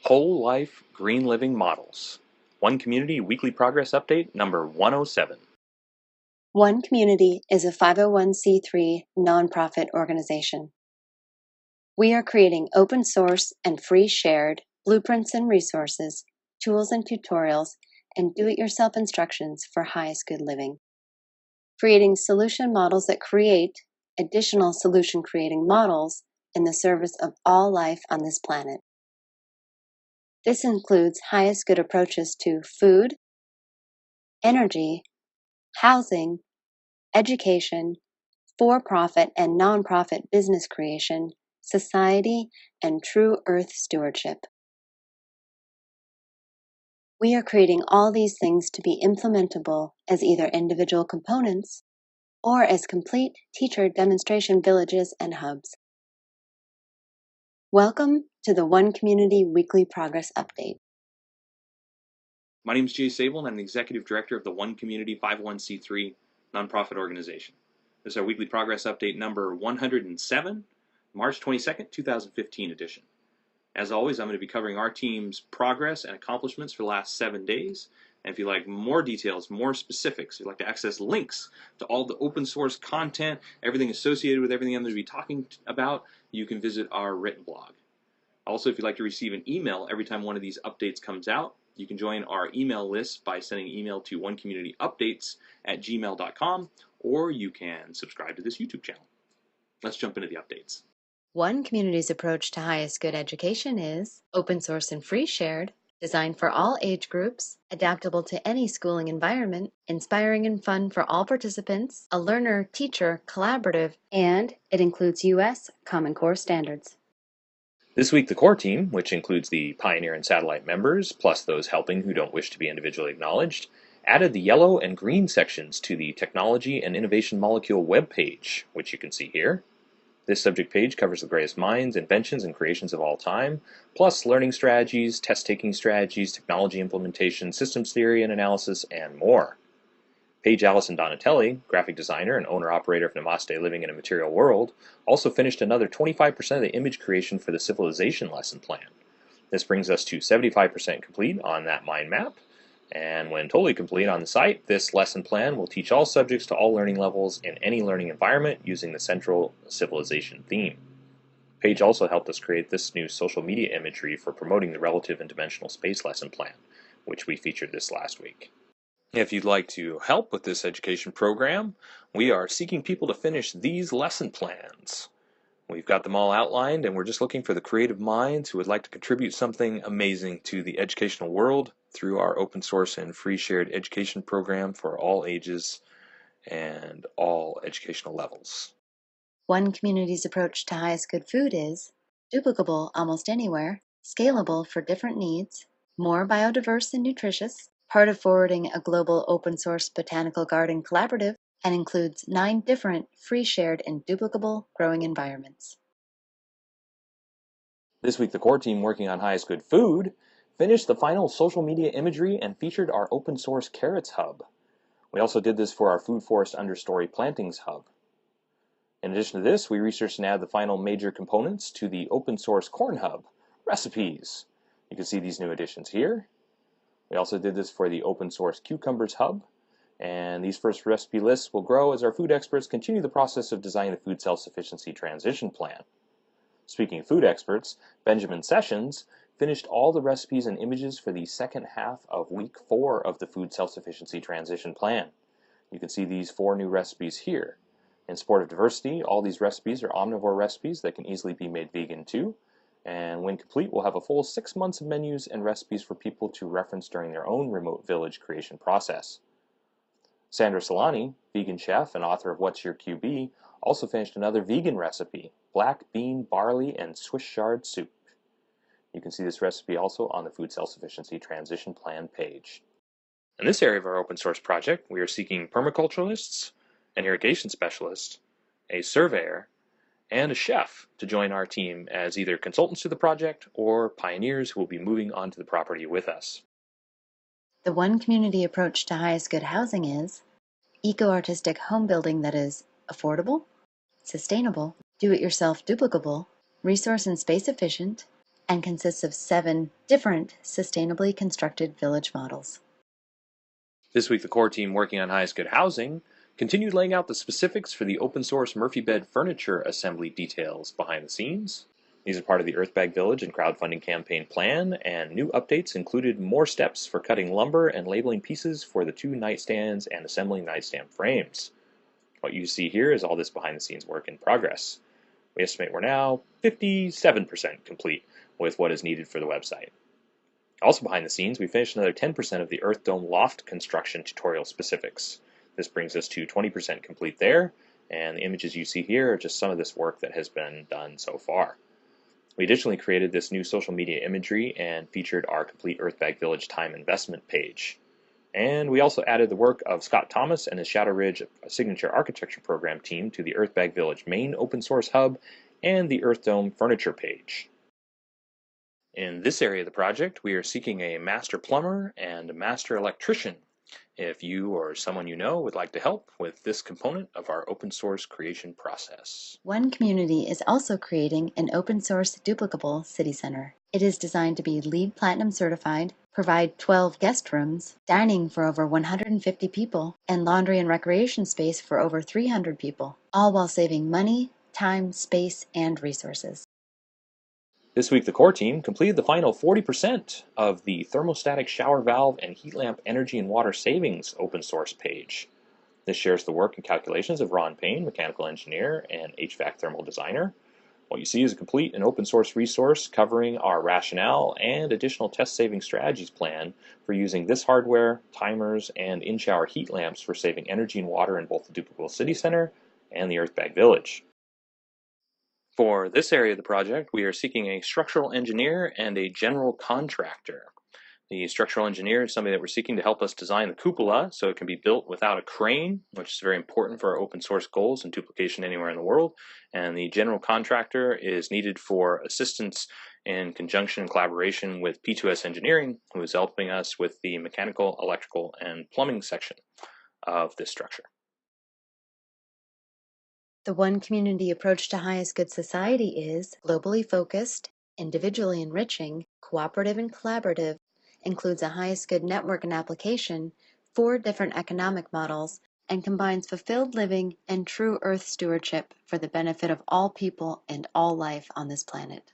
Whole Life Green Living Models. One Community Weekly Progress Update number 107. One Community is a 501c3 nonprofit organization. We are creating open source and free shared blueprints and resources, tools and tutorials, and do-it-yourself instructions for highest good living. Creating solution models that create additional solution creating models in the service of all life on this planet. This includes highest good approaches to food, energy, housing, education, for-profit and non-profit business creation, society, and true earth stewardship. We are creating all these things to be implementable as either individual components or as complete teacher demonstration villages and hubs. Welcome to the One Community Weekly Progress Update. My name is Jay Sable, and I'm the Executive Director of the One Community 501c3 nonprofit organization. This is our Weekly Progress Update number 107, March 22nd, 2015 edition. As always, I'm going to be covering our team's progress and accomplishments for the last 7 days. And if you'd like more details, more specifics, you'd like to access links to all the open source content, everything associated with everything I'm going to be talking about, you can visit our written blog. Also, if you'd like to receive an email every time one of these updates comes out, you can join our email list by sending an email to onecommunityupdates@gmail.com, or you can subscribe to this YouTube channel. Let's jump into the updates. One Community's approach to highest good education is open source and free shared, designed for all age groups, adaptable to any schooling environment, inspiring and fun for all participants, a learner-teacher collaborative, and it includes U.S. Common Core standards. This week, the core team, which includes the Pioneer and Satellite members, plus those helping who don't wish to be individually acknowledged, added the yellow and green sections to the Technology and Innovation Molecule webpage, which you can see here. This subject page covers the greatest minds, inventions, and creations of all time, plus learning strategies, test-taking strategies, technology implementation, systems theory and analysis, and more. Paige Allison Donatelli, graphic designer and owner-operator of Namaste Living in a Material World, also finished another 25% of the image creation for the Civilization lesson plan. This brings us to 75% complete on that mind map, and when totally complete on the site, this lesson plan will teach all subjects to all learning levels in any learning environment using the central civilization theme. Paige also helped us create this new social media imagery for promoting the relative and dimensional space lesson plan, which we featured this last week. If you'd like to help with this education program, we are seeking people to finish these lesson plans. We've got them all outlined, and we're just looking for the creative minds who would like to contribute something amazing to the educational world through our open source and free shared education program for all ages and all educational levels. One Community's approach to highest good food is duplicable almost anywhere, scalable for different needs, more biodiverse and nutritious, part of forwarding a global open source botanical garden collaborative, and includes 9 different free shared and duplicable growing environments. This week, the core team working on highest good food finished the final social media imagery and featured our open source carrots hub. We also did this for our food forest understory plantings hub. In addition to this, we researched and added the final major components to the open source corn hub, recipes. You can see these new additions here. We also did this for the open source cucumbers hub, and these first recipe lists will grow as our food experts continue the process of designing the food self-sufficiency transition plan. Speaking of food experts, Benjamin Sessions finished all the recipes and images for the second half of week 4 of the food self-sufficiency transition plan. You can see these 4 new recipes here. In support of diversity, all these recipes are omnivore recipes that can easily be made vegan too, and when complete, we'll have a full 6 months of menus and recipes for people to reference during their own remote village creation process. Sandra Solani, vegan chef and author of What's Your QB, also finished another vegan recipe, black bean, barley, and Swiss chard soup. You can see this recipe also on the Food Self-Sufficiency Transition Plan page. In this area of our open source project, we are seeking permaculturalists, an irrigation specialist, a surveyor, and a chef to join our team as either consultants to the project or pioneers who will be moving onto the property with us. The One Community approach to highest good housing is eco-artistic home building that is affordable, sustainable, do-it-yourself duplicable, resource and space efficient, and consists of 7 different sustainably constructed village models. This week, the core team working on highest good housing continued laying out the specifics for the open source Murphy bed furniture assembly details behind the scenes. These are part of the Earthbag Village and crowdfunding campaign plan, and new updates included more steps for cutting lumber and labeling pieces for the 2 nightstands and assembling nightstand frames. What you see here is all this behind the scenes work in progress. We estimate we're now 57% complete with what is needed for the website. Also behind the scenes, we finished another 10% of the Earth Dome loft construction tutorial specifics. This brings us to 20% complete there, and the images you see here are just some of this work that has been done so far. We additionally created this new social media imagery and featured our complete Earthbag Village time investment page. And we also added the work of Scott Thomas and his Shadow Ridge Signature Architecture Program team to the Earthbag Village main open source hub and the Earth Dome furniture page. In this area of the project, we are seeking a master plumber and a master electrician. If you or someone you know would like to help with this component of our open source creation process. One community is also creating an open source duplicable city center. It is designed to be LEED Platinum certified, provide 12 guest rooms, dining for over 150 people, and laundry and recreation space for over 300 people, all while saving money, time, space, and resources. This week, the core team completed the final 40% of the thermostatic shower valve and heat lamp energy and water savings open source page. This shares the work and calculations of Ron Payne, mechanical engineer and HVAC thermal designer. What you see is a complete and open source resource covering our rationale and additional test saving strategies plan for using this hardware, timers, and in-shower heat lamps for saving energy and water in both the Duplicable City Center and the Earthbag Village. For this area of the project, we are seeking a structural engineer and a general contractor. The structural engineer is somebody that we're seeking to help us design the cupola so it can be built without a crane, which is very important for our open source goals and duplication anywhere in the world. And the general contractor is needed for assistance in conjunction and collaboration with P2S Engineering, who is helping us with the mechanical, electrical, and plumbing section of this structure. The One Community approach to highest good society is globally focused, individually enriching, cooperative and collaborative, includes a highest good network and application, 4 different economic models, and combines fulfilled living and true earth stewardship for the benefit of all people and all life on this planet.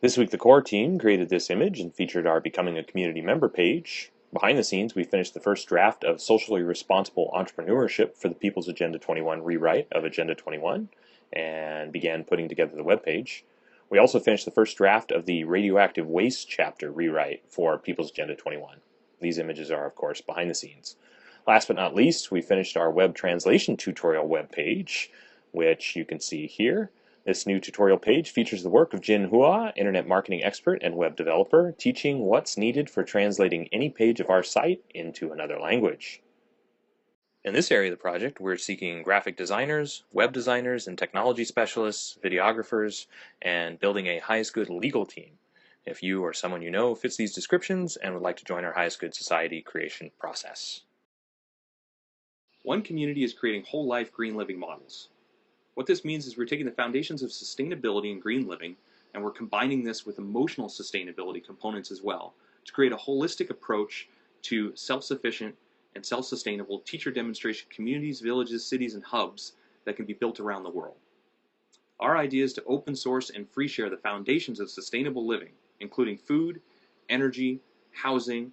This week, the core team created this image and featured our Becoming a Community Member page. Behind the scenes, we finished the first draft of Socially Responsible Entrepreneurship for the People's Agenda 21 rewrite of Agenda 21 and began putting together the webpage. We also finished the first draft of the Radioactive Waste chapter rewrite for People's Agenda 21. These images are, of course, behind the scenes. Last but not least, we finished our web translation tutorial webpage, which you can see here. This new tutorial page features the work of Jin Hua, internet marketing expert and web developer, teaching what's needed for translating any page of our site into another language. In this area of the project, we're seeking graphic designers, web designers, and technology specialists, videographers, and building a highest good legal team. If you or someone you know fits these descriptions and would like to join our highest good society creation process. One community is creating whole life green living models. What this means is we're taking the foundations of sustainability and green living, and we're combining this with emotional sustainability components as well to create a holistic approach to self-sufficient and self-sustainable teacher demonstration communities, villages, cities, and hubs that can be built around the world. Our idea is to open source and free share the foundations of sustainable living, including food, energy, housing,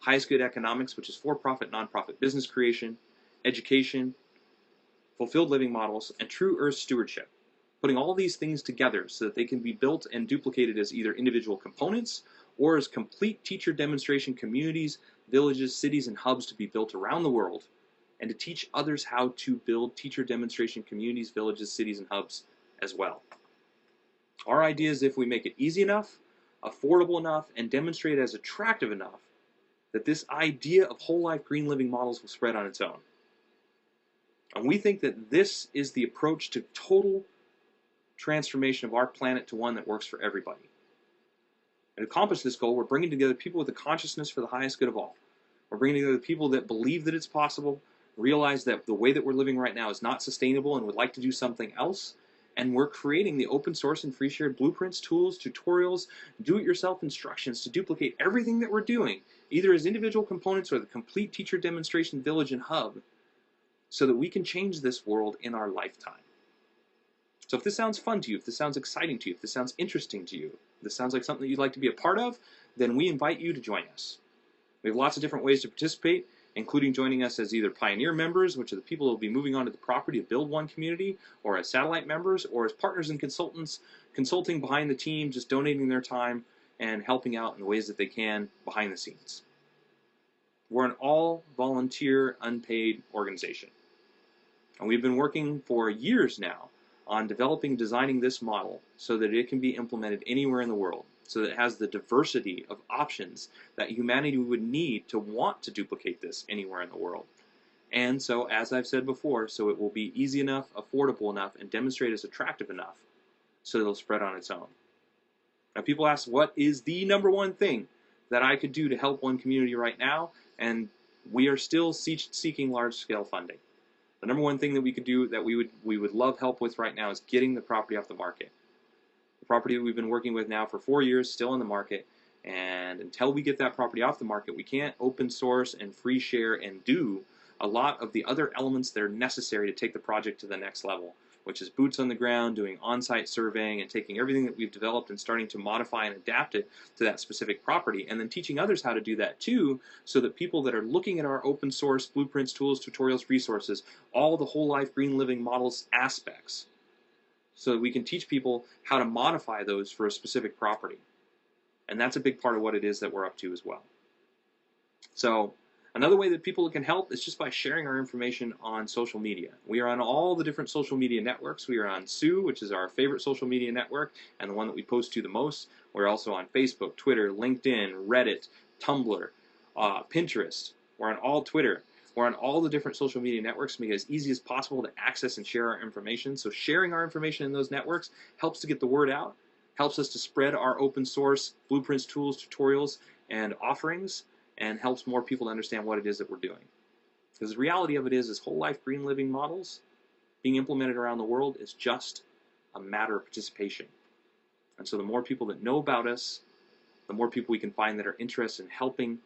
highest good economics, which is for-profit, nonprofit business creation, education, fulfilled living models, and true earth stewardship, putting all these things together so that they can be built and duplicated as either individual components or as complete teacher demonstration communities, villages, cities, and hubs to be built around the world, and to teach others how to build teacher demonstration communities, villages, cities, and hubs as well. Our idea is if we make it easy enough, affordable enough, and demonstrate it as attractive enough, that this idea of whole life green living models will spread on its own. And we think that this is the approach to total transformation of our planet to one that works for everybody. And to accomplish this goal, we're bringing together people with a consciousness for the highest good of all. We're bringing together people that believe that it's possible, realize that the way that we're living right now is not sustainable and would like to do something else, And we're creating the open source and free shared blueprints, tools, tutorials, do-it-yourself instructions to duplicate everything that we're doing, either as individual components or the complete teacher demonstration village and hub, so that we can change this world in our lifetime. So if this sounds fun to you, if this sounds exciting to you, if this sounds interesting to you, if this sounds like something that you'd like to be a part of, then we invite you to join us. We have lots of different ways to participate, including joining us as either pioneer members, which are the people who will be moving onto the property to build one community, or as satellite members, or as partners and consultants, consulting behind the team, just donating their time and helping out in the ways that they can behind the scenes. We're an all-volunteer, unpaid organization. And we've been working for years now on developing and designing this model so that it can be implemented anywhere in the world, so that it has the diversity of options that humanity would need to want to duplicate this anywhere in the world. And so, as I've said before, so it will be easy enough, affordable enough, and demonstrate as attractive enough so it'll spread on its own. Now, people ask, what is the number one thing that I could do to help one community right now? And we are still seeking large-scale funding. The number one thing that we could do that we would love help with right now is getting the property off the market. The property that we've been working with now for 4 years, still in the market, and until we get that property off the market, we can't open source and free share and do a lot of the other elements that are necessary to take the project to the next level, which is boots on the ground, doing on-site surveying, and taking everything that we've developed and starting to modify and adapt it to that specific property, and then teaching others how to do that too, so that people that are looking at our open source blueprints, tools, tutorials, resources, all the whole life green living models aspects, so that we can teach people how to modify those for a specific property. And that's a big part of what it is that we're up to as well. So another way that people can help is just by sharing our information on social media. We are on all the different social media networks. We are on Sue, which is our favorite social media network and the one that we post to the most. We're also on Facebook, Twitter, LinkedIn, Reddit, Tumblr, Pinterest. We're on all Twitter. We're on all the different social media networks to make it as easy as possible to access and share our information. So sharing our information in those networks helps to get the word out, helps us to spread our open source blueprints, tools, tutorials, and offerings, and helps more people to understand what it is that we're doing. Because the reality of it is whole life green living models being implemented around the world is just a matter of participation. And so the more people that know about us, the more people we can find that are interested in helping,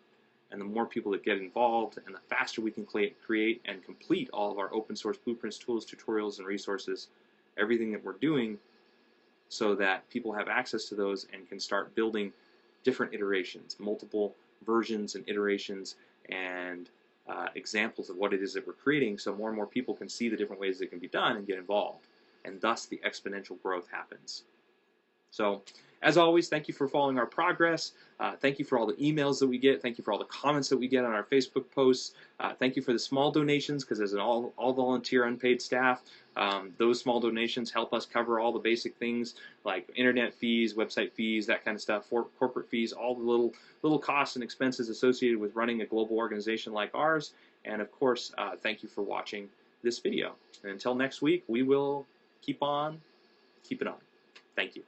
and the more people that get involved, and the faster we can create and complete all of our open source blueprints, tools, tutorials, and resources, everything that we're doing, so that people have access to those and can start building different iterations, multiple versions and iterations and examples of what it is that we're creating, so more and more people can see the different ways that can be done and get involved. And thus the exponential growth happens. So, as always, thank you for following our progress. Thank you for all the emails that we get. Thank you for all the comments that we get on our Facebook posts. Thank you for the small donations, because as an all-volunteer unpaid staff, those small donations help us cover all the basic things like internet fees, website fees, that kind of stuff, corporate fees, all the little costs and expenses associated with running a global organization like ours. And of course, thank you for watching this video. And until next week, we will keep on keeping on. Thank you.